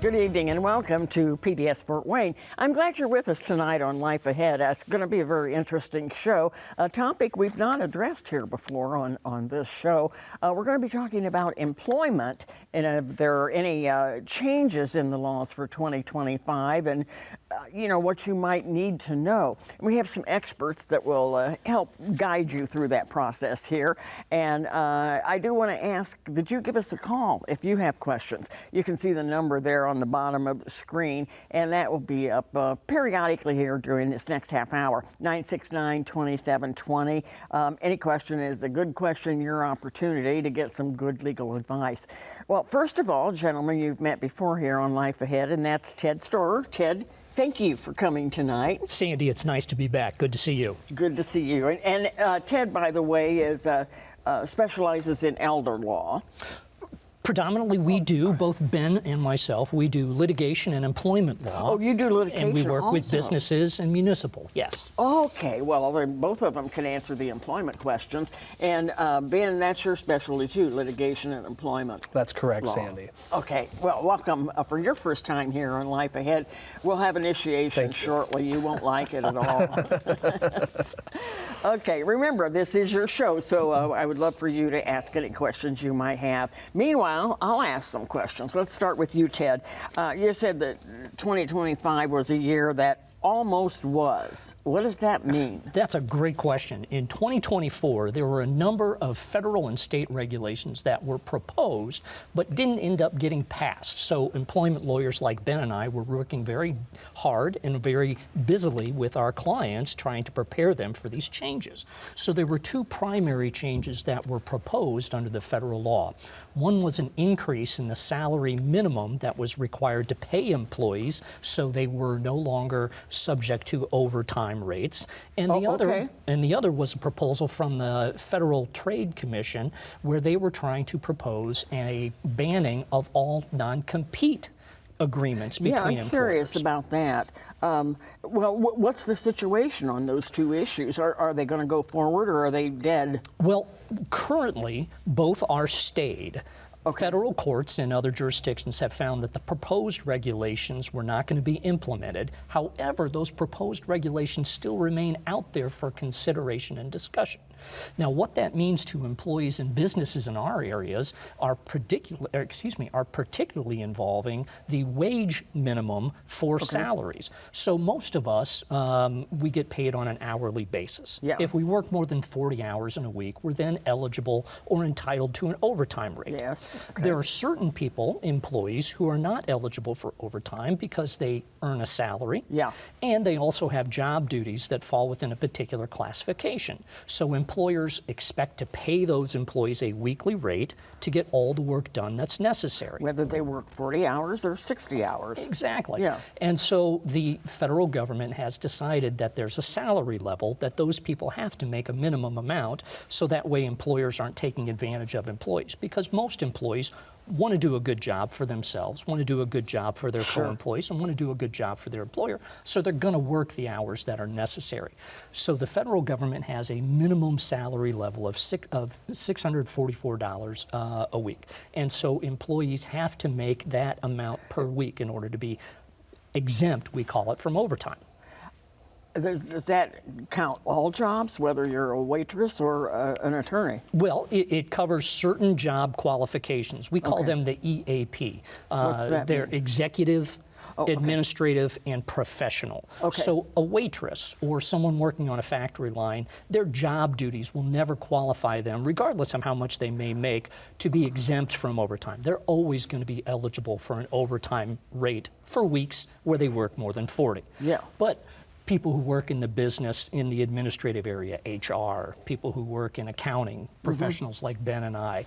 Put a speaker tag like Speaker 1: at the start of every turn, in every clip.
Speaker 1: Good evening and welcome to PBS Fort Wayne. I'm glad you're with us tonight on Life Ahead. It's going to be a very interesting show, a topic we've not addressed here before on this show. We're going to be talking about employment and if there are any changes in the laws for 2025 and what you might need to know. We have some experts that will help guide you through that process here. And I do want to ask that you give us a call if you have questions. You can see the number there on the bottom of the screen, and that will be up periodically here during this next half hour, 969-2720. Any question is a good question, your opportunity to get some good legal advice. Well, first of all, gentlemen, you've met before here on Life Ahead, and that's Ted Storer. Ted, thank you for coming tonight.
Speaker 2: Sandy, it's nice to be back. Good to see you.
Speaker 1: Good to see you. And Ted, by the way, is specializes in elder law.
Speaker 2: Predominantly, we do, both Ben and myself, we do litigation and employment law.
Speaker 1: Oh, you do litigation
Speaker 2: and we work
Speaker 1: also
Speaker 2: with businesses and municipal, yes.
Speaker 1: Okay, well, both of them can answer the employment questions. And Ben, that's your specialty too, litigation and employment.
Speaker 3: That's correct,
Speaker 1: law.
Speaker 3: Sandy.
Speaker 1: Okay, well, welcome for your first time here on Life Ahead. We'll have initiation shortly. You won't like it at all. Okay, remember, this is your show, so I would love for you to ask any questions you might have. Meanwhile, I'll ask some questions. Let's start with you, Ted. You said that 2025 was a year that almost was. What does that mean?
Speaker 2: That's a great question. In 2024, there were a number of federal and state regulations that were proposed but didn't end up getting passed. So employment lawyers like Ben and I were working very hard and very busily with our clients trying to prepare them for these changes. So there were two primary changes that were proposed under the federal law. One was an increase in the salary minimum that was required to pay employees so they were no longer subject to overtime rates. And the other was a proposal from the Federal Trade Commission where they were trying to propose a banning of all non-compete agreements between employers.
Speaker 1: Yeah, I'm curious about that. Well, what's the situation on those two issues? Are they going to go forward or are they dead?
Speaker 2: Well, currently, both are stayed. Okay. Federal courts and other jurisdictions have found that the proposed regulations were not going to be implemented. However, those proposed regulations still remain out there for consideration and discussion. Now, what that means to employees and businesses in our areas are particularly involving the wage minimum for salaries. So most of us, we get paid on an hourly basis.
Speaker 1: Yeah.
Speaker 2: If we work more than 40 hours in a week, we're then eligible or entitled to an overtime rate.
Speaker 1: Yes. Okay.
Speaker 2: There are certain people, employees, who are not eligible for overtime because they earn a salary.
Speaker 1: Yeah.
Speaker 2: And they also have job duties that fall within a particular classification. So employers expect to pay those employees a weekly rate to get all the work done that's necessary.
Speaker 1: Whether they work 40 hours or 60 hours.
Speaker 2: Exactly.
Speaker 1: Yeah.
Speaker 2: And so the federal government has decided that there's a salary level that those people have to make a minimum amount so that way employers aren't taking advantage of employees, because most employees want to do a good job for themselves, want to do a good job for their co-employees, and want to do a good job for their employer. So they're going to work the hours that are necessary. So the federal government has a minimum salary level of $644 a week. And so employees have to make that amount per week in order to be exempt, we call it, from overtime.
Speaker 1: Does that count all jobs, whether you're a waitress or an attorney?
Speaker 2: Well, it covers certain job qualifications. We call them the EAP.
Speaker 1: What's that
Speaker 2: They're
Speaker 1: mean?
Speaker 2: Executive, administrative, and professional.
Speaker 1: Okay.
Speaker 2: So a waitress or someone working on a factory line, their job duties will never qualify them, regardless of how much they may make, to be exempt from overtime. They're always going to be eligible for an overtime rate for weeks where they work more than 40.
Speaker 1: Yeah.
Speaker 2: But people who work in the business, in the administrative area, HR, people who work in accounting, professionals like Ben and I,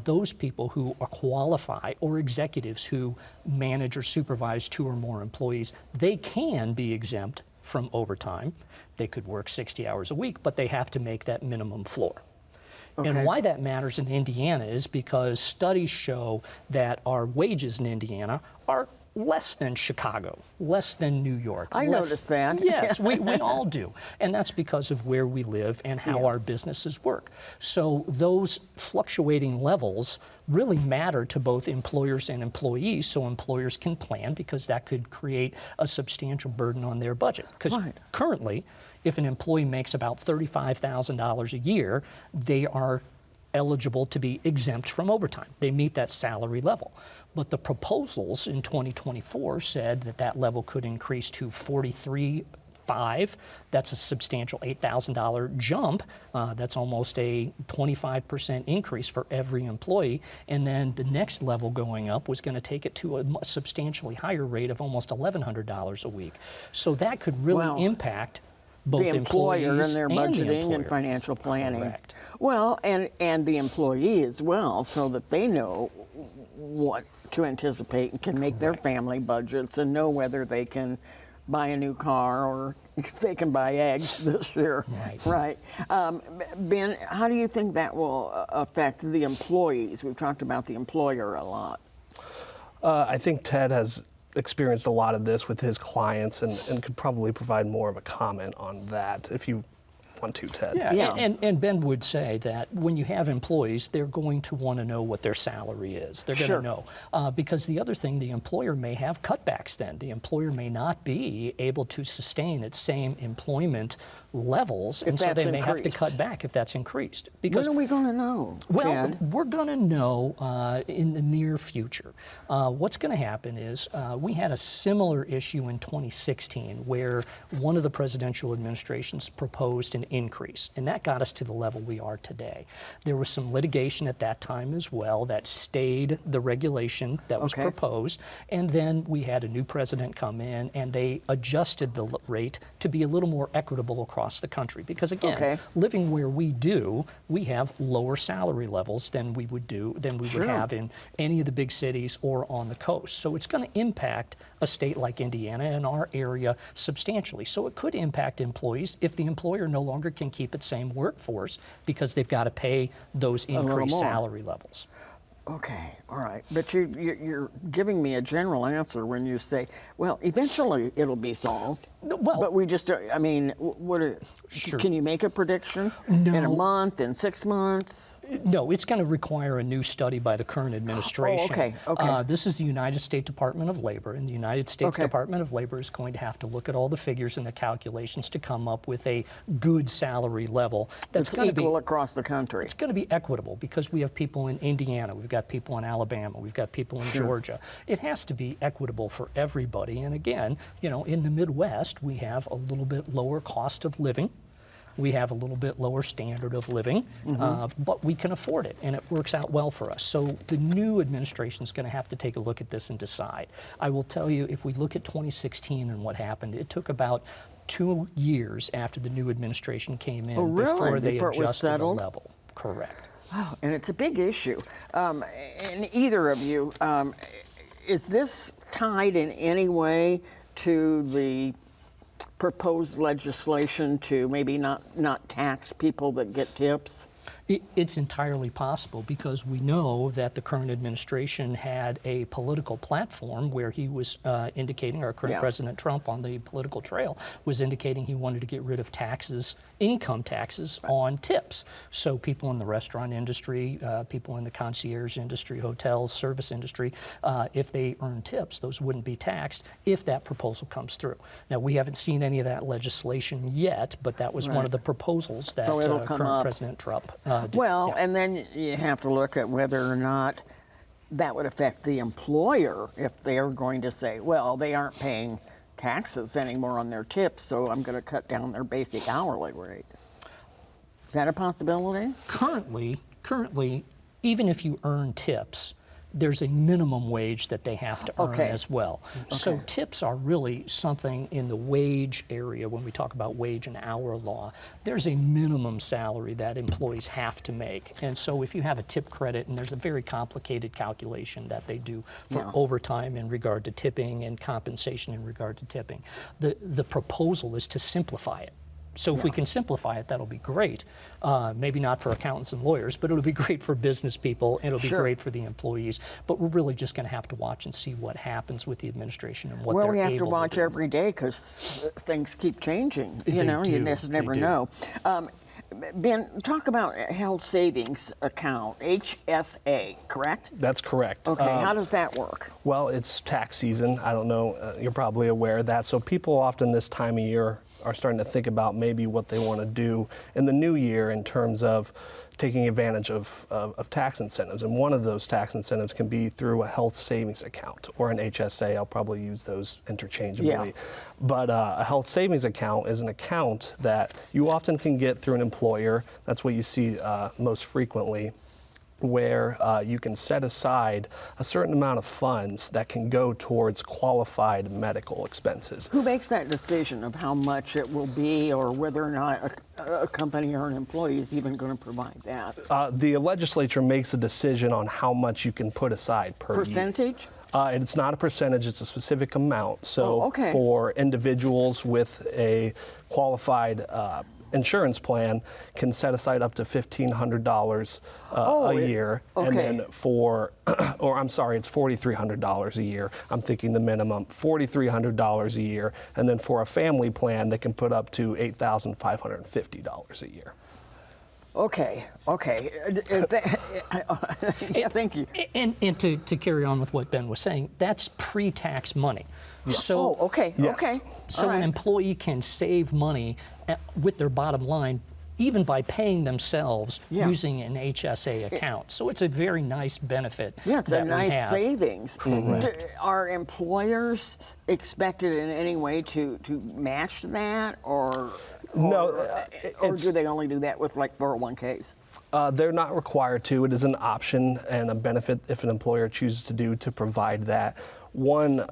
Speaker 2: those people who qualify, or executives who manage or supervise 2 or more employees, they can be exempt from overtime. They could work 60 hours a week, but they have to make that minimum floor. Okay. And why that matters in Indiana is because studies show that our wages in Indiana are less than Chicago, less than New York.
Speaker 1: I noticed that.
Speaker 2: Yes, we all do. And that's because of where we live and how our businesses work. So those fluctuating levels really matter to both employers and employees, so employers can plan, because that could create a substantial burden on their budget. Because currently, if an employee makes about $35,000 a year, they are eligible to be exempt from overtime. They meet that salary level. But the proposals in 2024 said that that level could increase to $43,500. That's a substantial $8,000 jump. That's almost a 25% increase for every employee. And then the next level going up was going to take it to a substantially higher rate of almost $1,100 a week. So that could really impact both
Speaker 1: the employer and their budgeting and financial planning.
Speaker 2: Correct.
Speaker 1: Well, and the employee as well, so that they know what to anticipate and can make their family budgets and know whether they can buy a new car or if they can buy eggs this year. Right. Ben, how do you think that will affect the employees? We've talked about the employer a lot.
Speaker 3: I think Ted has experienced a lot of this with his clients and could probably provide more of a comment on that if you want to, Ted.
Speaker 2: And Ben would say that when you have employees, they're going to want to know what their salary is. They're going to know. Because the other thing, the employer may have cutbacks then. The employer may not be able to sustain its same employment levels, and so they may have to cut back if that's increased. Because
Speaker 1: when are we going to know,
Speaker 2: Well,
Speaker 1: Ted?
Speaker 2: we're going to know in the near future. What's going to happen is we had a similar issue in 2016 where one of the presidential administrations proposed an increase, and that got us to the level we are today. There was some litigation at that time as well that stayed the regulation that was proposed, and then we had a new president come in and they adjusted the rate to be a little more equitable across the country. Because again, living where we do, we have lower salary levels than we would have in any of the big cities or on the coast. So it's going to impact a state like Indiana and our area substantially. So it could impact employees if the employer no longer can keep its same workforce because they've got to pay those increased salary levels.
Speaker 1: Okay, all right. But you're giving me a general answer when you say, well, eventually it'll be solved.
Speaker 2: Well,
Speaker 1: but we just, I mean, can you make a prediction?
Speaker 2: No.
Speaker 1: In a month, in 6 months?
Speaker 2: No, it's going to require a new study by the current administration. This is the United States Department of Labor, and the United States Department of Labor is going to have to look at all the figures and the calculations to come up with a good salary level that's going to be
Speaker 1: equal across the country.
Speaker 2: It's going to be equitable because we have people in Indiana, we've got people in Alabama, we've got people in Georgia. It has to be equitable for everybody. And again, you know, in the Midwest, we have a little bit lower cost of living. We have a little bit lower standard of living, but we can afford it, and it works out well for us. So the new administration is going to have to take a look at this and decide. I will tell you, if we look at 2016 and what happened, it took about 2 years after the new administration came in before they adjusted the level. Correct.
Speaker 1: Oh, and it's a big issue. And either of you, is this tied in any way to the proposed legislation to maybe not tax people that get tips?
Speaker 2: It's entirely possible because we know that the current administration had a political platform where he was indicating, our current President Trump on the political trail was indicating he wanted to get rid of taxes, income taxes on tips. So people in the restaurant industry, people in the concierge industry, hotels, service industry, if they earn tips, those wouldn't be taxed if that proposal comes through. Now, we haven't seen any of that legislation yet, but that was one of the proposals that current President Trump did.
Speaker 1: Well, and then you have to look at whether or not that would affect the employer if they're going to say, well, they aren't paying taxes anymore on their tips, so I'm going to cut down their basic hourly rate. Is that a possibility?
Speaker 2: Currently, even if you earn tips, there's a minimum wage that they have to earn as well. So tips are really something in the wage area when we talk about wage and hour law. There's a minimum salary that employees have to make. And so if you have a tip credit, and there's a very complicated calculation that they do for overtime in regard to tipping and compensation in regard to tipping, the proposal is to simplify it. So if we can simplify it, that'll be great. Maybe not for accountants and lawyers, but it'll be great for business people, and it'll be great for the employees. But we're really just going to have to watch and see what happens with the administration and what they're able to do.
Speaker 1: Well, we have to watch every day because things keep changing. You just never know. Ben, talk about health savings account, HSA, correct?
Speaker 3: That's correct.
Speaker 1: Okay, how does that work?
Speaker 3: Well, it's tax season. I don't know, you're probably aware of that. So people often this time of year are starting to think about maybe what they want to do in the new year in terms of taking advantage of tax incentives. And one of those tax incentives can be through a health savings account or an HSA. I'll probably use those interchangeably. Yeah. But a health savings account is an account that you often can get through an employer. That's what you see most frequently, where you can set aside a certain amount of funds that can go towards qualified medical expenses.
Speaker 1: Who makes that decision of how much it will be or whether or not a company or an employee is even going to provide that?
Speaker 3: The legislature makes a decision on how much you can put aside per year.
Speaker 1: Percentage?
Speaker 3: It's not a percentage, it's a specific amount. So for individuals with a qualified insurance plan can set aside up to $1,500 a year. And then for, or I'm sorry, it's $4,300 a year. I'm thinking the minimum, $4,300 a year. And then for a family plan, they can put up to $8,550 a year.
Speaker 1: Okay. Is that, yeah, thank you.
Speaker 2: And to carry on with what Ben was saying, that's pre-tax money.
Speaker 3: Yes.
Speaker 2: So,
Speaker 1: okay.
Speaker 2: So an employee can save money with their bottom line, even by paying themselves using an HSA account. So it's a very nice benefit.
Speaker 1: Yeah, it's a nice savings.
Speaker 2: Correct.
Speaker 1: Are employers expected in any way to match that, or do they only do that with like 401ks?
Speaker 3: They're not required to. It is an option and a benefit if an employer chooses to provide that. One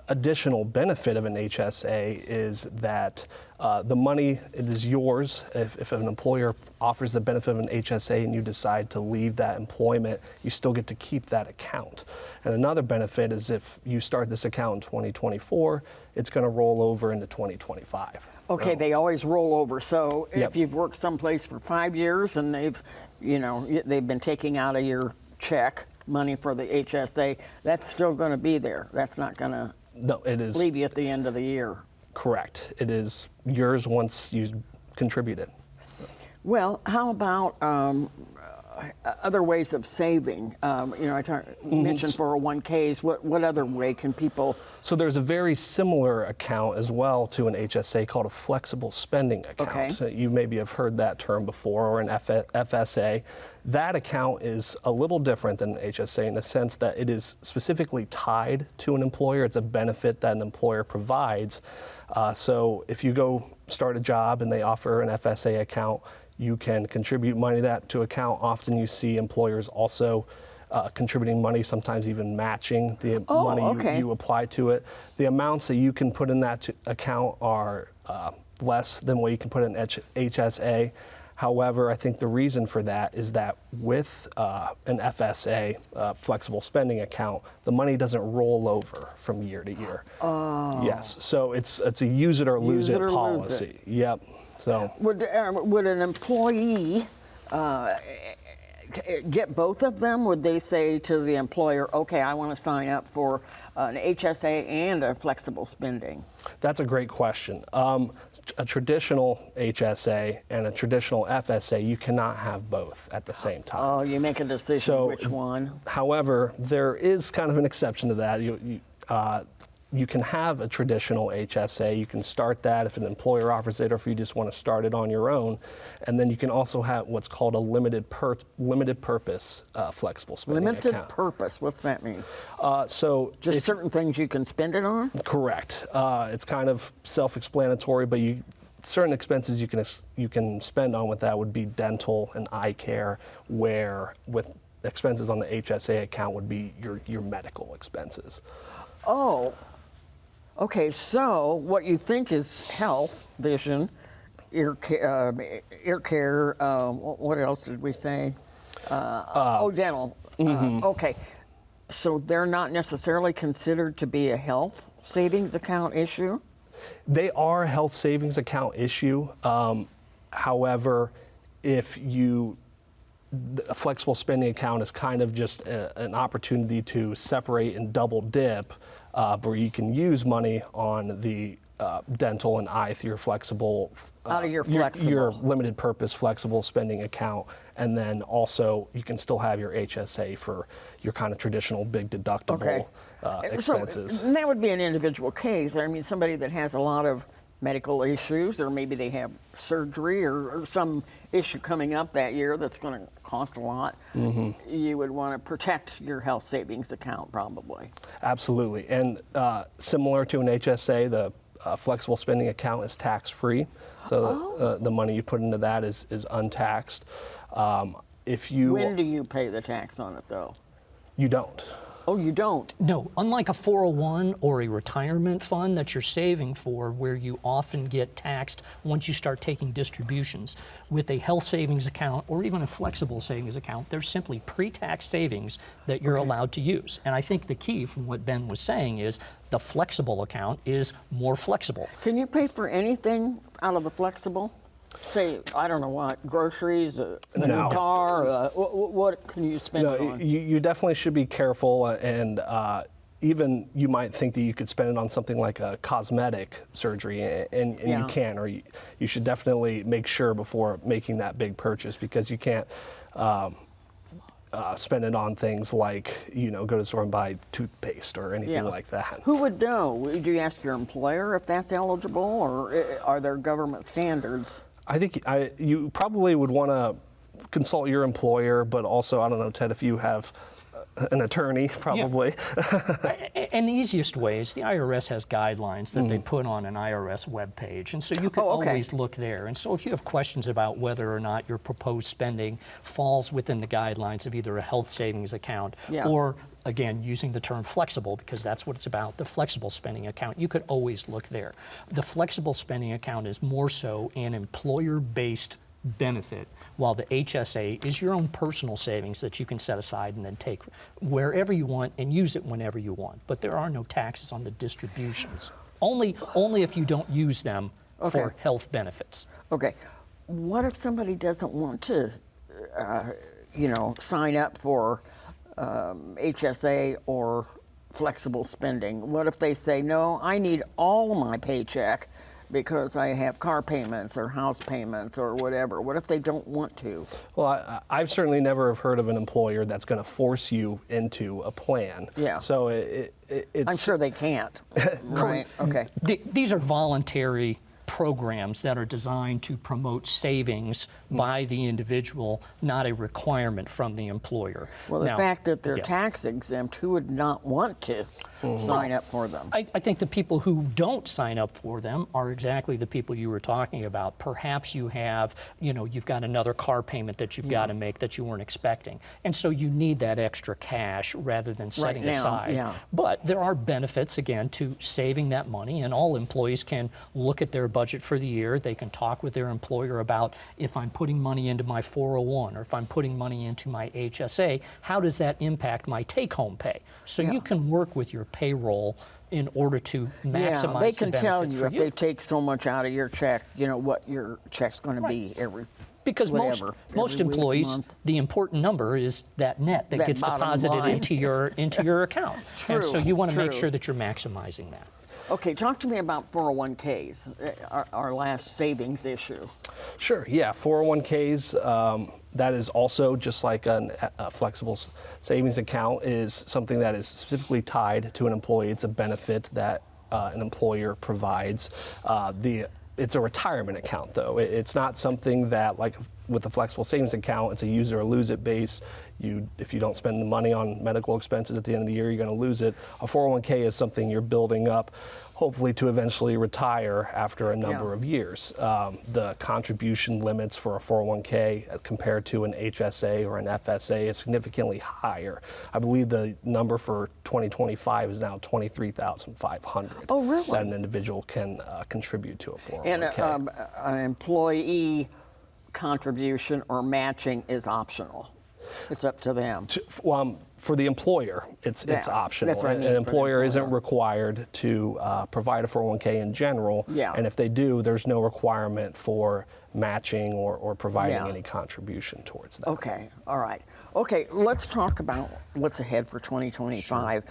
Speaker 3: additional benefit of an HSA is that the money, it is yours. If an employer offers the benefit of an HSA and you decide to leave that employment, you still get to keep that account. And another benefit is if you start this account in 2024, it's going to roll over into 2025.
Speaker 1: Okay, they always roll over. So if you've worked someplace for 5 years and they've been taking out of your check money for the HSA, that's still going to be there. That's not going to leave you at the end of the year.
Speaker 3: Correct. It is yours once you contribute it.
Speaker 1: Well, how about other ways of saving? I mentioned 401ks. What other way can people?
Speaker 3: So there's a very similar account as well to an HSA called a flexible spending account.
Speaker 1: Okay.
Speaker 3: You maybe have heard that term before, or an FSA. That account is a little different than an HSA in the sense that it is specifically tied to an employer. It's a benefit that an employer provides. So if you go start a job and they offer an FSA account, you can contribute money to account. Often you see employers also contributing money, sometimes even matching the money you apply to it. The amounts that you can put in that account are less than what you can put in HSA. However, I think the reason for that is that with an FSA, flexible spending account, the money doesn't roll over from year to year. Oh. Yes, so it's a use it or lose it policy. Lose it. Yep. So
Speaker 1: would an employee get both of them? Would they say to the employer, okay, I want to sign up for an HSA and a flexible spending?
Speaker 3: That's a great question. A traditional HSA and a traditional FSA, you cannot have both at the same time.
Speaker 1: Oh, you make a decision which one.
Speaker 3: However, there is kind of an exception to that. You can have a traditional HSA. You can start that if an employer offers it, or if you just want to start it on your own. And then you can also have what's called a limited purpose flexible spending account.
Speaker 1: Limited purpose, what's that mean?
Speaker 3: So
Speaker 1: just certain things you can spend it on?
Speaker 3: Correct. It's kind of self-explanatory, but certain expenses you can spend on with that would be dental and eye care, where with expenses on the HSA account would be your medical expenses.
Speaker 1: Oh. Okay, so what you think is health, vision, ear care, what else did we say? Dental. Okay, so they're not necessarily considered to be a health savings account issue?
Speaker 3: They are a health savings account issue. However, if you a flexible spending account is kind of just an opportunity to separate and double dip, where you can use money on the dental and eye through your flexible,
Speaker 1: Out of your flexible.
Speaker 3: your limited purpose flexible spending account, and then also you can still have your HSA for your kind of traditional big deductible expenses.
Speaker 1: So, and that would be an individual case. I mean, somebody that has a lot of medical issues, or maybe they have surgery or some issue coming up that year that's going to cost a lot, you would want to protect your health savings account probably.
Speaker 3: Absolutely. And similar to an HSA, the flexible spending account is tax-free. So the money you put into that is untaxed. If you
Speaker 1: When do you pay the tax on it though?
Speaker 3: You don't.
Speaker 1: Oh, you don't?
Speaker 2: No, unlike a 401 or a retirement fund that you're saving for, where you often get taxed once you start taking distributions, with a health savings account or even a flexible savings account, there's simply pre-tax savings that you're allowed to use. And I think the key from what Ben was saying is the flexible account is more flexible.
Speaker 1: Can you pay for anything out of the flexible? Say, I don't know what, groceries, a new
Speaker 3: No.
Speaker 1: car, what can you spend it on?
Speaker 3: You definitely should be careful, and even you might think that you could spend it on something like a cosmetic surgery, and
Speaker 1: Yeah.
Speaker 3: you can, or you should definitely make sure before making that big purchase, because you can't spend it on things like, go to the store and buy toothpaste or anything like that.
Speaker 1: Who would know? Do you ask your employer if that's eligible, or are there government standards?
Speaker 3: I think you probably would want to consult your employer, but also, I don't know, Ted, if you have an attorney, probably.
Speaker 2: And the easiest way is the IRS has guidelines that they put on an IRS webpage, and so you can always look there. And so if you have questions about whether or not your proposed spending falls within the guidelines of either a health savings account or, again, using the term flexible, because that's what it's about, the flexible spending account, you could always look there. The flexible spending account is more so an employer-based benefit, while the HSA is your own personal savings that you can set aside and then take wherever you want and use it whenever you want. But there are no taxes on the distributions. Only if you don't use them for health benefits.
Speaker 1: Okay. What if somebody doesn't want to, sign up for HSA or flexible spending? What if they say, no, I need all of my paycheck because I have car payments or house payments or whatever? What if they don't want to?
Speaker 3: Well, I've certainly never have heard of an employer that's going to force you into a plan.
Speaker 1: Yeah.
Speaker 3: So it's...
Speaker 1: I'm sure they can't. Right? Okay.
Speaker 2: These are voluntary programs that are designed to promote savings by the individual, not a requirement from the employer.
Speaker 1: Well, the fact that they're tax exempt, who would not want to sign up for them?
Speaker 2: I think the people who don't sign up for them are exactly the people you were talking about. Perhaps you have, you've got another car payment that you've got to make that you weren't expecting. And so you need that extra cash rather than setting aside.
Speaker 1: Yeah.
Speaker 2: But there are benefits, again, to saving that money, and all employees can look at their budget for the year. They can talk with their employer about, if I'm putting money into my 401 or if I'm putting money into my HSA, how does that impact my take-home pay? So you can work with your payroll in order to maximize
Speaker 1: they
Speaker 2: the
Speaker 1: can
Speaker 2: benefit
Speaker 1: tell you
Speaker 2: for
Speaker 1: if they take so much out of your check, what your check's going to be every
Speaker 2: Because
Speaker 1: whatever,
Speaker 2: most
Speaker 1: every week,
Speaker 2: employees,
Speaker 1: month.
Speaker 2: the important number is that net that gets
Speaker 1: bottom
Speaker 2: deposited
Speaker 1: line.
Speaker 2: into your account. And so you want to make
Speaker 1: True.
Speaker 2: sure that you're maximizing that.
Speaker 1: Okay, talk to me about 401ks, our last savings issue.
Speaker 3: Sure, yeah, 401ks, that is also just like a flexible savings account, is something that is specifically tied to an employee. It's a benefit that an employer provides. It's a retirement account, though. It's not something that, like with the flexible savings account, it's a use it or lose it base. If you don't spend the money on medical expenses at the end of the year, you're going to lose it. A 401k is something you're building up, hopefully to eventually retire after a number of years. The contribution limits for a 401k compared to an HSA or an FSA is significantly higher. I believe the number for 2025 is now $23,500.
Speaker 1: Oh, really?
Speaker 3: That an individual can contribute to a 401k.
Speaker 1: And an employee contribution or matching is optional. It's up to them.
Speaker 3: For the employer, it's optional.
Speaker 1: That's what I mean,
Speaker 3: An
Speaker 1: for the
Speaker 3: employer isn't
Speaker 1: employer.
Speaker 3: required to provide a 401k in general.
Speaker 1: Yeah.
Speaker 3: And if they do, there's no requirement for matching or providing
Speaker 1: Yeah.
Speaker 3: any contribution towards that.
Speaker 1: Okay, all right. Okay, let's talk about what's ahead for 2025.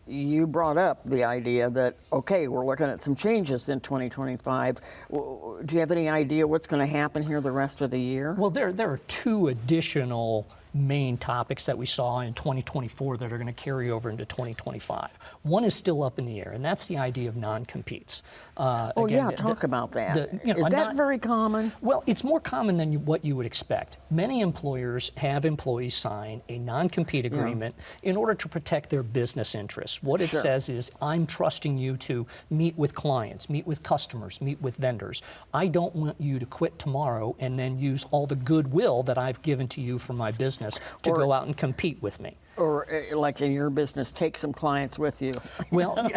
Speaker 1: You brought up the idea that, okay, we're looking at some changes in 2025. Do you have any idea what's going to happen here the rest of the year?
Speaker 2: Well, there are two additional main topics that we saw in 2024 that are going to carry over into 2025. One is still up in the air, and that's the idea of non-competes.
Speaker 1: Oh,
Speaker 2: Again,
Speaker 1: yeah, talk about that. Is
Speaker 2: a
Speaker 1: that very common?
Speaker 2: Well, it's more common than what you would expect. Many employers have employees sign a non-compete agreement in order to protect their business interests. What it
Speaker 1: Sure.
Speaker 2: says is, I'm trusting you to meet with clients, meet with customers, meet with vendors. I don't want you to quit tomorrow and then use all the goodwill that I've given to you for my business to go out and compete with me.
Speaker 1: Or like in your business, take some clients with you.
Speaker 2: Well,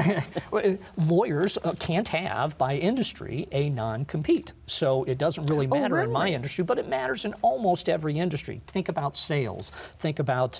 Speaker 2: lawyers can't have, by industry, a non-compete. So it doesn't really matter in my
Speaker 1: really?
Speaker 2: industry, but it matters in almost every industry. Think about sales. Think about,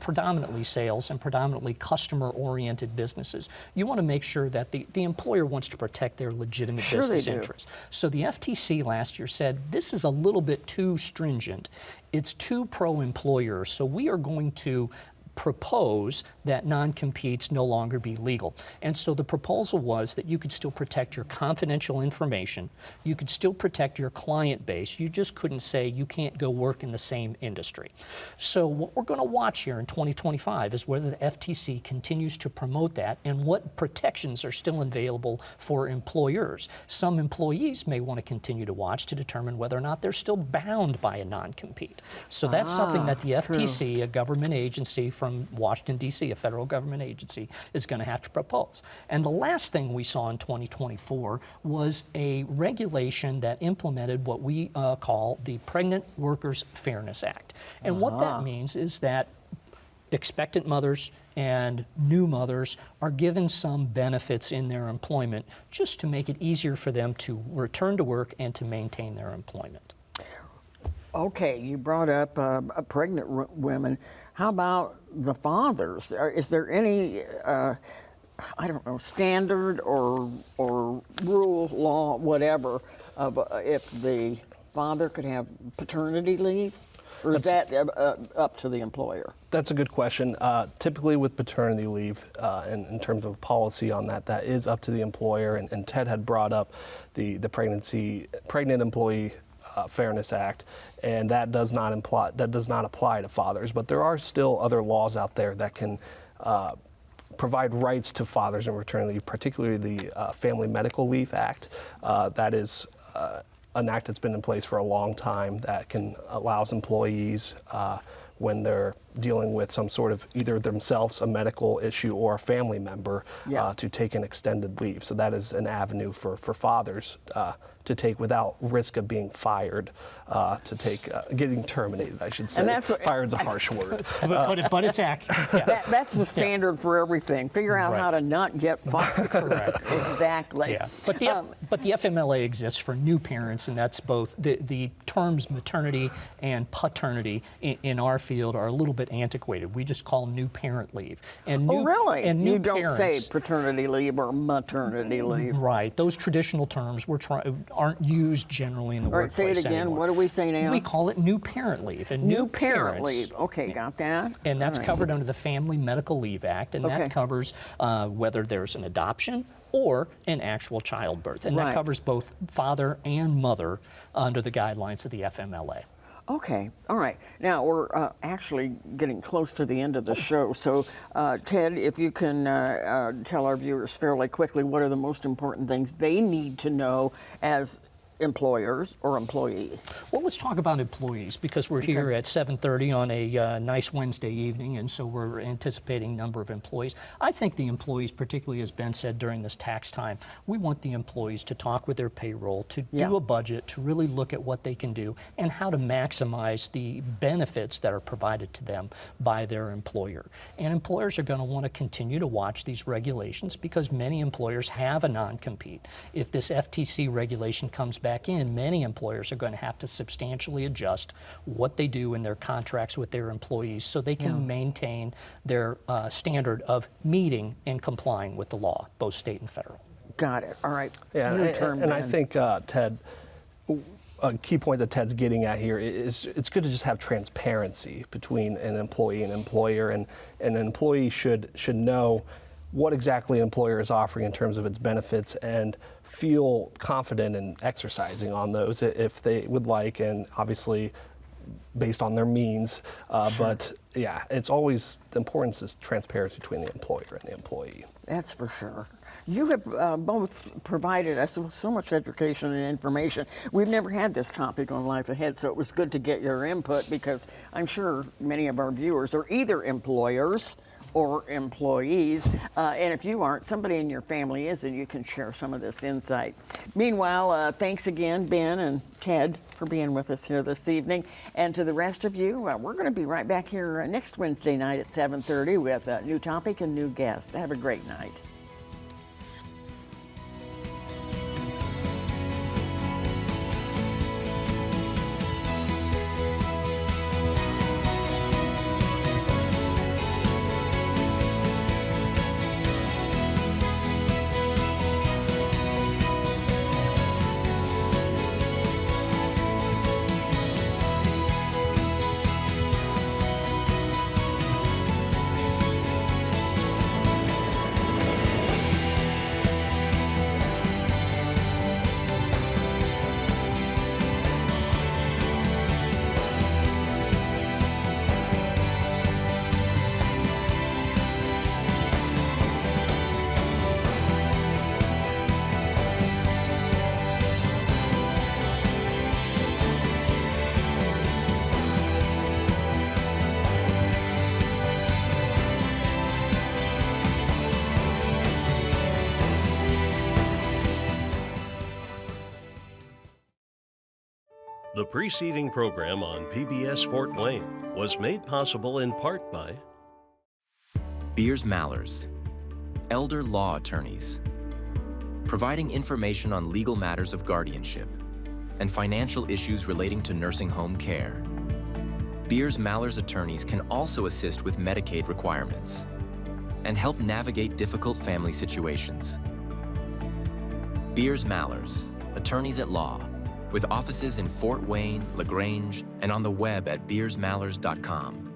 Speaker 2: predominantly sales and predominantly customer-oriented businesses. You want to make sure that the employer wants to protect their legitimate
Speaker 1: Sure they
Speaker 2: business
Speaker 1: do.
Speaker 2: interests. So the FTC last year said, this is a little bit too stringent. It's too pro-employer, so we are going to propose that non-competes no longer be legal. And so the proposal was that you could still protect your confidential information, you could still protect your client base, you just couldn't say you can't go work in the same industry. So what we're going to watch here in 2025 is whether the FTC continues to promote that and what protections are still available for employers. Some employees may want to continue to watch to determine whether or not they're still bound by a non-compete. So that's something that the FTC, a government agency from Washington, D.C., a federal government agency, is going to have to propose. And the last thing we saw in 2024 was a regulation that implemented what we call the Pregnant Workers Fairness Act. And what that means is that expectant mothers and new mothers are given some benefits in their employment just to make it easier for them to return to work and to maintain their employment.
Speaker 1: Okay, you brought up pregnant women. How about the fathers? Is there any, I don't know, standard or rule, law, whatever, of if the father could have paternity leave? Or is that up to the employer?
Speaker 3: That's a good question. Typically with paternity leave, in terms of policy on that, that is up to the employer. And Ted had brought up the Pregnant Employee Fairness Act, and that does not apply to fathers. But there are still other laws out there that can provide rights to fathers in maternity leave, particularly the Family Medical Leave Act. That is an act that's been in place for a long time that allows employees when they're dealing with some sort of either themselves a medical issue or a family member to take an extended leave. So that is an avenue for fathers to take without risk of being fired, to take getting terminated, I should say.
Speaker 1: And that's
Speaker 3: fired's a harsh word.
Speaker 2: But it's accurate. Yeah.
Speaker 1: That's the standard for everything. Figure out how to not get fired.
Speaker 2: Correct.
Speaker 1: Exactly.
Speaker 2: Yeah. But the FMLA exists for new parents, and that's both the terms maternity and paternity in our field are a little bit antiquated. We just call new parent leave. And
Speaker 1: Oh, really?
Speaker 2: And new
Speaker 1: You don't
Speaker 2: parents,
Speaker 1: say paternity leave or maternity leave.
Speaker 2: right? Those traditional terms aren't used generally in the
Speaker 1: All right,
Speaker 2: workplace
Speaker 1: say it again.
Speaker 2: anymore.
Speaker 1: What do we say now?
Speaker 2: We call it new parent leave. And
Speaker 1: New parent
Speaker 2: parents-
Speaker 1: leave. Okay, got that.
Speaker 2: And that's
Speaker 1: All right.
Speaker 2: covered under the Family Medical Leave Act, and
Speaker 1: Okay.
Speaker 2: that covers whether there's an adoption or an actual childbirth. And
Speaker 1: Right.
Speaker 2: that covers both father and mother under the guidelines of the FMLA.
Speaker 1: Okay, all right. Now we're actually getting close to the end of the show. So, Ted, if you can tell our viewers fairly quickly what are the most important things they need to know as employers or employees?
Speaker 2: Well, let's talk about employees because we're here at 7:30 on a nice Wednesday evening, and so we're anticipating a number of employees. I think the employees, particularly as Ben said during this tax time, we want the employees to talk with their payroll, to do a budget, to really look at what they can do and how to maximize the benefits that are provided to them by their employer. And employers are going to want to continue to watch these regulations because many employers have a non-compete. If this FTC regulation comes back in, many employers are going to have to substantially adjust what they do in their contracts with their employees so they can maintain their standard of meeting and complying with the law, both state and federal.
Speaker 1: Got it. All right.
Speaker 3: Yeah,
Speaker 1: Your turn,
Speaker 3: and I
Speaker 1: Ben.
Speaker 3: think, Ted, a key point that Ted's getting at here is it's good to just have transparency between an employee and employer, and an employee should know what exactly an employer is offering in terms of its benefits and feel confident in exercising on those if they would like, and obviously based on their means. But yeah, it's always, the importance is transparency between the employer and the employee.
Speaker 1: That's for sure. You have both provided us with so much education and information. We've never had this topic on Life Ahead, so it was good to get your input, because I'm sure many of our viewers are either employers or employees, and if you aren't, somebody in your family is, and you can share some of this insight. Meanwhile, thanks again, Ben and Ted, for being with us here this evening, and to the rest of you, we're going to be right back here next Wednesday night at 7:30 with a new topic and new guests. Have a great night.
Speaker 4: The preceding program on PBS Fort Wayne was made possible in part by
Speaker 5: Beers Mallers, elder law attorneys, providing information on legal matters of guardianship and financial issues relating to nursing home care. Beers Mallers attorneys can also assist with Medicaid requirements and help navigate difficult family situations. Beers Mallers, attorneys at law, with offices in Fort Wayne, LaGrange, and on the web at beersmallers.com.